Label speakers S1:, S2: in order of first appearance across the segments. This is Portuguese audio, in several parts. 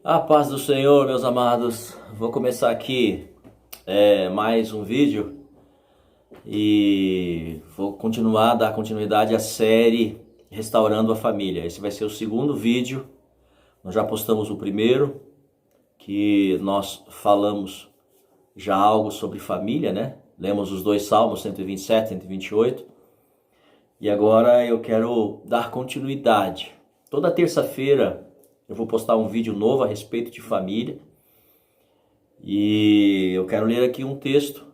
S1: A paz do Senhor, meus amados. Vou começar aqui mais um vídeo e vou dar continuidade à série Restaurando a Família. Esse vai ser o segundo vídeo. Nós já postamos o primeiro, que nós falamos já algo sobre família, né? Lemos os dois salmos, 127 e 128. E agora eu quero dar continuidade. Toda terça-feira eu vou postar um vídeo novo a respeito de família. E eu quero ler aqui um texto,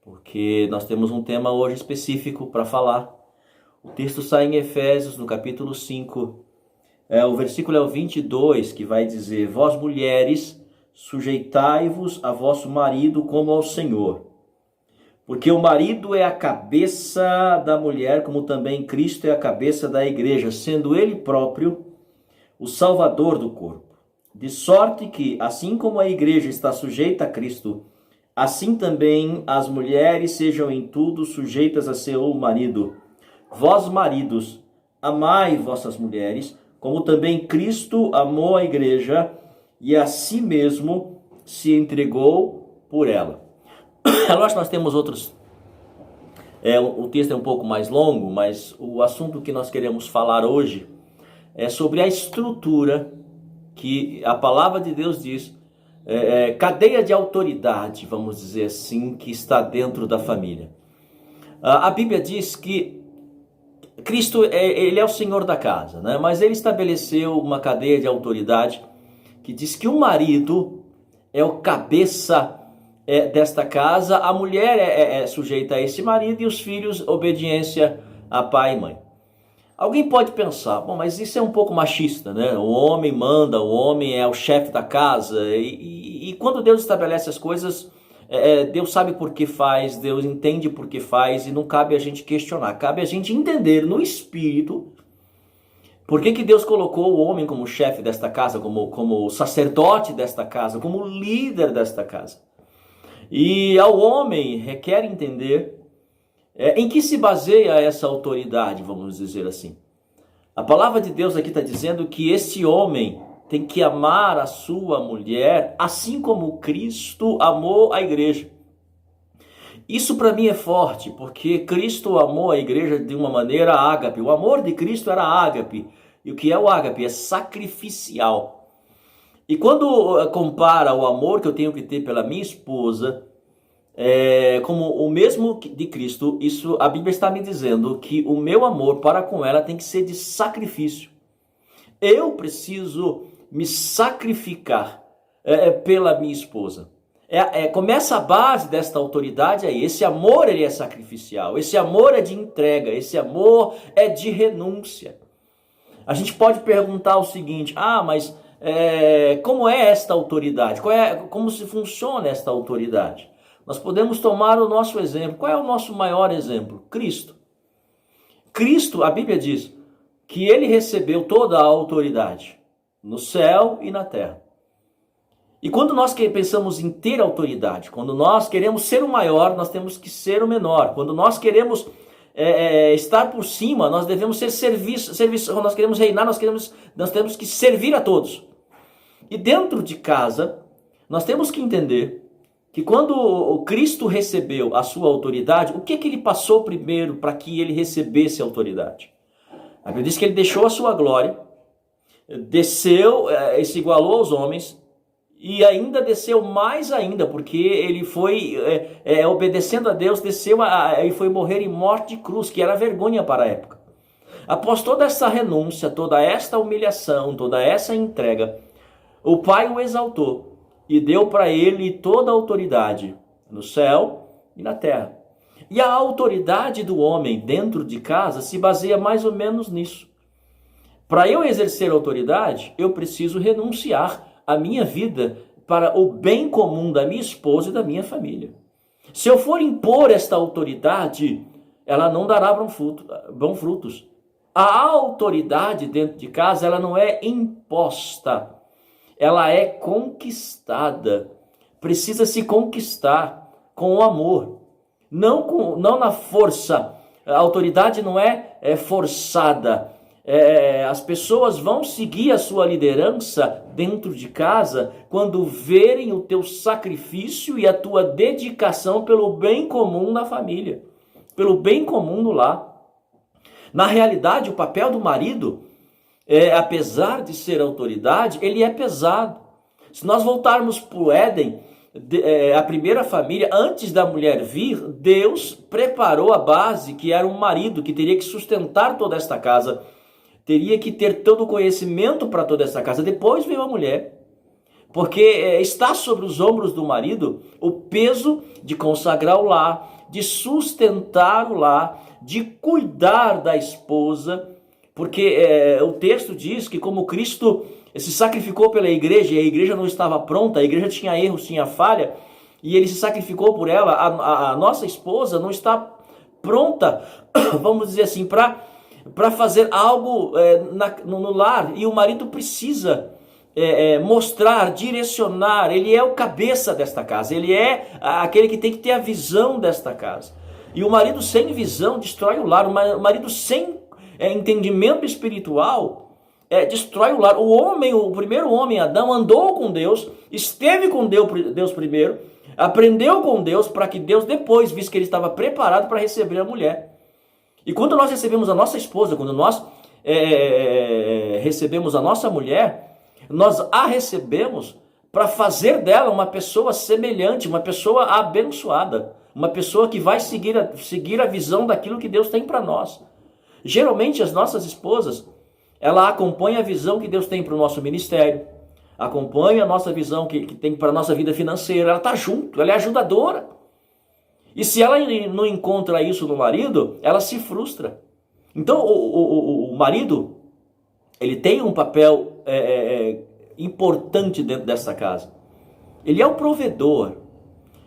S1: porque nós temos um tema hoje específico para falar. O texto sai em Efésios, no capítulo 5. O versículo é o 22, que vai dizer: Vós mulheres, sujeitai-vos a vosso marido como ao Senhor. Porque o marido é a cabeça da mulher, como também Cristo é a cabeça da igreja, sendo ele próprio o Salvador do corpo. De sorte que, assim como a igreja está sujeita a Cristo, assim também as mulheres sejam em tudo sujeitas a seu marido. Vós, maridos, amai vossas mulheres, como também Cristo amou a igreja e a si mesmo se entregou por ela. É lógico que nós temos outros. O texto é um pouco mais longo, mas o assunto que nós queremos falar hoje é sobre a estrutura que a palavra de Deus diz, cadeia de autoridade, vamos dizer assim, que está dentro da família. A Bíblia diz que Cristo ele é o Senhor da casa, né? Mas ele estabeleceu uma cadeia de autoridade que diz que o marido é o cabeça desta casa, a mulher é sujeita a esse marido e os filhos obediência a pai e mãe. Alguém pode pensar, bom, mas isso é um pouco machista, né? O homem manda, o homem é o chefe da casa. E quando Deus estabelece as coisas, Deus sabe por que faz, Deus entende por que faz, e não cabe a gente questionar. Cabe a gente entender no espírito por que Deus colocou o homem como chefe desta casa, como sacerdote desta casa, como líder desta casa. E ao homem requer entender em que se baseia essa autoridade, vamos dizer assim. A palavra de Deus aqui está dizendo que esse homem tem que amar a sua mulher, assim como Cristo amou a igreja. Isso para mim é forte, porque Cristo amou a igreja de uma maneira ágape. O amor de Cristo era ágape. E o que é o ágape? É sacrificial. E quando compara o amor que eu tenho que ter pela minha esposa como o mesmo de Cristo, isso a Bíblia está me dizendo que o meu amor para com ela tem que ser de sacrifício. Eu preciso me sacrificar pela minha esposa. Começa a base desta autoridade aí. Esse amor ele é sacrificial, esse amor é de entrega, esse amor é de renúncia. A gente pode perguntar o seguinte: mas como é esta autoridade? Como se funciona esta autoridade? Nós podemos tomar o nosso exemplo. Qual é o nosso maior exemplo? Cristo. Cristo, a Bíblia diz que ele recebeu toda a autoridade no céu e na terra. E quando nós pensamos em ter autoridade, quando nós queremos ser o maior, nós temos que ser o menor. Quando nós queremos estar por cima, nós devemos ser serviço. Quando nós queremos reinar, nós temos que servir a todos. E dentro de casa, nós temos que entender que quando o Cristo recebeu a sua autoridade, o que ele passou primeiro para que ele recebesse a autoridade? A Bíblia diz que ele deixou a sua glória, desceu, se igualou aos homens, e ainda desceu mais ainda, porque ele foi, obedecendo a Deus, desceu e foi morrer em morte de cruz, que era vergonha para a época. Após toda essa renúncia, toda esta humilhação, toda essa entrega, o Pai o exaltou e deu para ele toda a autoridade no céu e na terra. E a autoridade do homem dentro de casa se baseia mais ou menos nisso. Para eu exercer autoridade, eu preciso renunciar à minha vida para o bem comum da minha esposa e da minha família. Se eu for impor esta autoridade, ela não dará bons frutos. A autoridade dentro de casa, ela não é imposta. Ela é conquistada. Precisa se conquistar com o amor. Não na força. A autoridade não é forçada. As pessoas vão seguir a sua liderança dentro de casa quando verem o teu sacrifício e a tua dedicação pelo bem comum na família, pelo bem comum no lar. Na realidade, o papel do marido, apesar de ser autoridade, ele é pesado. Se nós voltarmos para o Éden, a primeira família, antes da mulher vir, Deus preparou a base, que era um marido que teria que sustentar toda esta casa, teria que ter todo o conhecimento para toda essa casa. Depois veio a mulher, porque está sobre os ombros do marido o peso de consagrar o lar, de sustentar o lar, de cuidar da esposa, porque o texto diz que como Cristo se sacrificou pela igreja, e a igreja não estava pronta, a igreja tinha erros, tinha falha, e ele se sacrificou por ela, a nossa esposa não está pronta, vamos dizer assim, para fazer algo no lar, e o marido precisa mostrar, direcionar. Ele é o cabeça desta casa, ele é aquele que tem que ter a visão desta casa. E o marido sem visão destrói o lar, o marido sem entendimento espiritual destrói o lar. O primeiro homem, Adão, andou com Deus, esteve com Deus primeiro, aprendeu com Deus, para que Deus depois visse que ele estava preparado para receber a mulher. E quando nós recebemos a nossa esposa, quando nós recebemos a nossa mulher, nós a recebemos para fazer dela uma pessoa semelhante, uma pessoa abençoada, uma pessoa que vai seguir a visão daquilo que Deus tem para nós. Geralmente as nossas esposas, ela acompanha a visão que Deus tem para o nosso ministério, acompanha a nossa visão que tem para a nossa vida financeira, ela está junto, ela é ajudadora. E se ela não encontra isso no marido, ela se frustra. Então o marido, ele tem um papel importante dentro dessa casa. Ele é o provedor,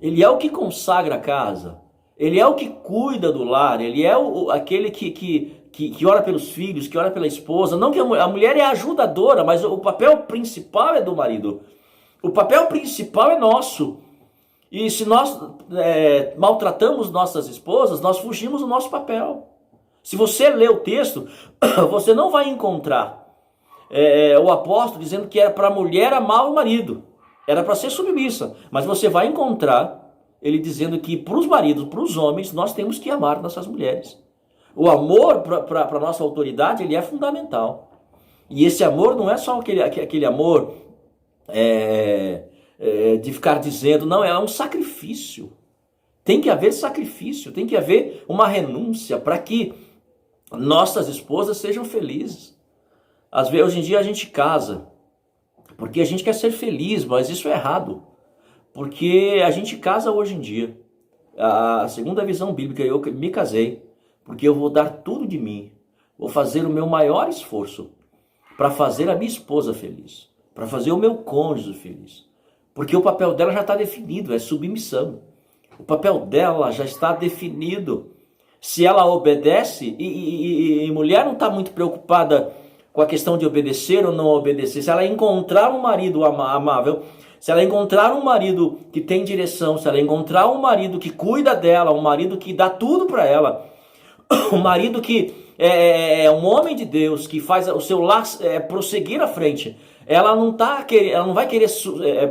S1: ele é o que consagra a casa, ele é o que cuida do lar, ele é aquele que ora pelos filhos, que ora pela esposa. Não que a mulher é ajudadora, mas o papel principal é do marido. O papel principal é nosso. E se nós maltratamos nossas esposas, nós fugimos do nosso papel. Se você ler o texto, você não vai encontrar o apóstolo dizendo que era para a mulher amar o marido. Era para ser submissa. Mas você vai encontrar ele dizendo que para os maridos, para os homens, nós temos que amar nossas mulheres. O amor para a nossa autoridade, ele é fundamental. E esse amor não é só aquele amor de ficar dizendo, não, é um sacrifício. Tem que haver sacrifício, tem que haver uma renúncia para que nossas esposas sejam felizes. Às vezes, hoje em dia a gente casa porque a gente quer ser feliz, mas isso é errado. Porque a gente casa hoje em dia. A segunda visão bíblica, eu me casei porque eu vou dar tudo de mim. Vou fazer o meu maior esforço para fazer a minha esposa feliz, para fazer o meu cônjuge feliz. Porque o papel dela já está definido, é submissão. O papel dela já está definido. Se ela obedece, e mulher não está muito preocupada com a questão de obedecer ou não obedecer. Se ela encontrar um marido amável, se ela encontrar um marido que tem direção, se ela encontrar um marido que cuida dela, um marido que dá tudo para ela, um marido que é um homem de Deus, que faz o seu lar prosseguir à frente, ela não vai querer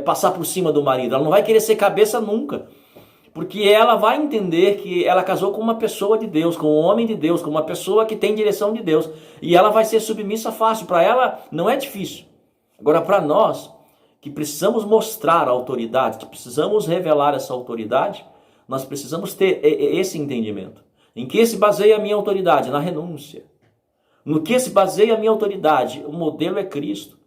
S1: passar por cima do marido, ela não vai querer ser cabeça nunca. Porque ela vai entender que ela casou com uma pessoa de Deus, com um homem de Deus, com uma pessoa que tem direção de Deus. E ela vai ser submissa fácil. Para ela não é difícil. Agora, para nós, que precisamos mostrar a autoridade, que precisamos revelar essa autoridade, nós precisamos ter esse entendimento. Em que se baseia a minha autoridade? Na renúncia. No que se baseia a minha autoridade? O modelo é Cristo.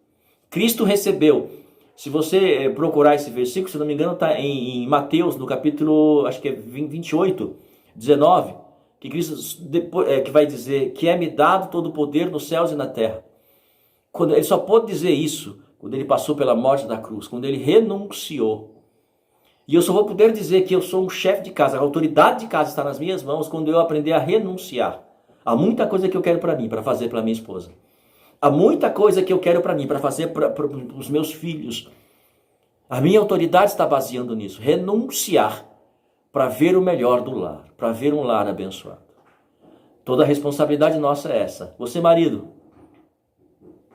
S1: Cristo recebeu. Se você procurar esse versículo, se não me engano, está em Mateus, no capítulo, acho que é 28, 19, que Cristo que vai dizer que é-me dado todo o poder nos céus e na terra. Quando ele só pôde dizer isso quando ele passou pela morte da cruz, quando ele renunciou. E eu só vou poder dizer que eu sou um chefe de casa, a autoridade de casa está nas minhas mãos quando eu aprender a renunciar. Há muita coisa que eu quero para mim, para fazer para minha esposa. Há muita coisa que eu quero para mim, para fazer para os meus filhos. A minha autoridade está baseando nisso. Renunciar para ver o melhor do lar, para ver um lar abençoado. Toda a responsabilidade nossa é essa. Você, marido,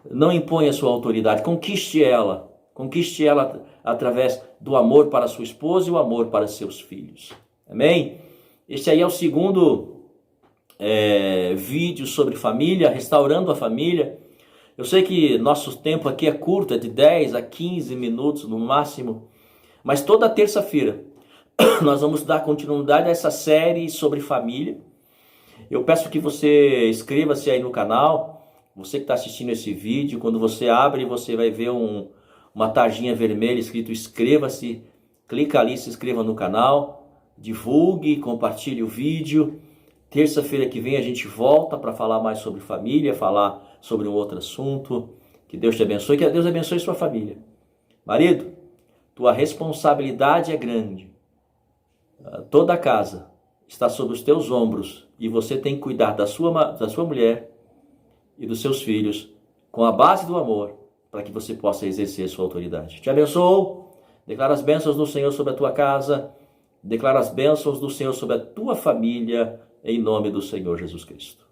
S1: Não imponha a sua autoridade, conquiste ela. Conquiste ela através do amor para sua esposa e o amor para seus filhos. Amém? Este aí é o segundo vídeo sobre família, restaurando a família. Eu sei que nosso tempo aqui é curto, é de 10 a 15 minutos no máximo, mas toda terça-feira nós vamos dar continuidade a essa série sobre família. Eu peço que você inscreva-se aí no canal. Você que está assistindo esse vídeo, quando você abre, você vai ver uma tarjinha vermelha escrito inscreva-se. Clica ali, se inscreva no canal, divulgue, compartilhe o vídeo. Terça-feira que vem a gente volta para falar mais sobre família, falar sobre um outro assunto. Que Deus te abençoe, que Deus abençoe sua família. Marido, tua responsabilidade é grande. Toda a casa está sobre os teus ombros e você tem que cuidar da sua mulher e dos seus filhos com a base do amor para que você possa exercer sua autoridade. Te abençoo, declaro as bênçãos do Senhor sobre a tua casa, declaro as bênçãos do Senhor sobre a tua família, em nome do Senhor Jesus Cristo.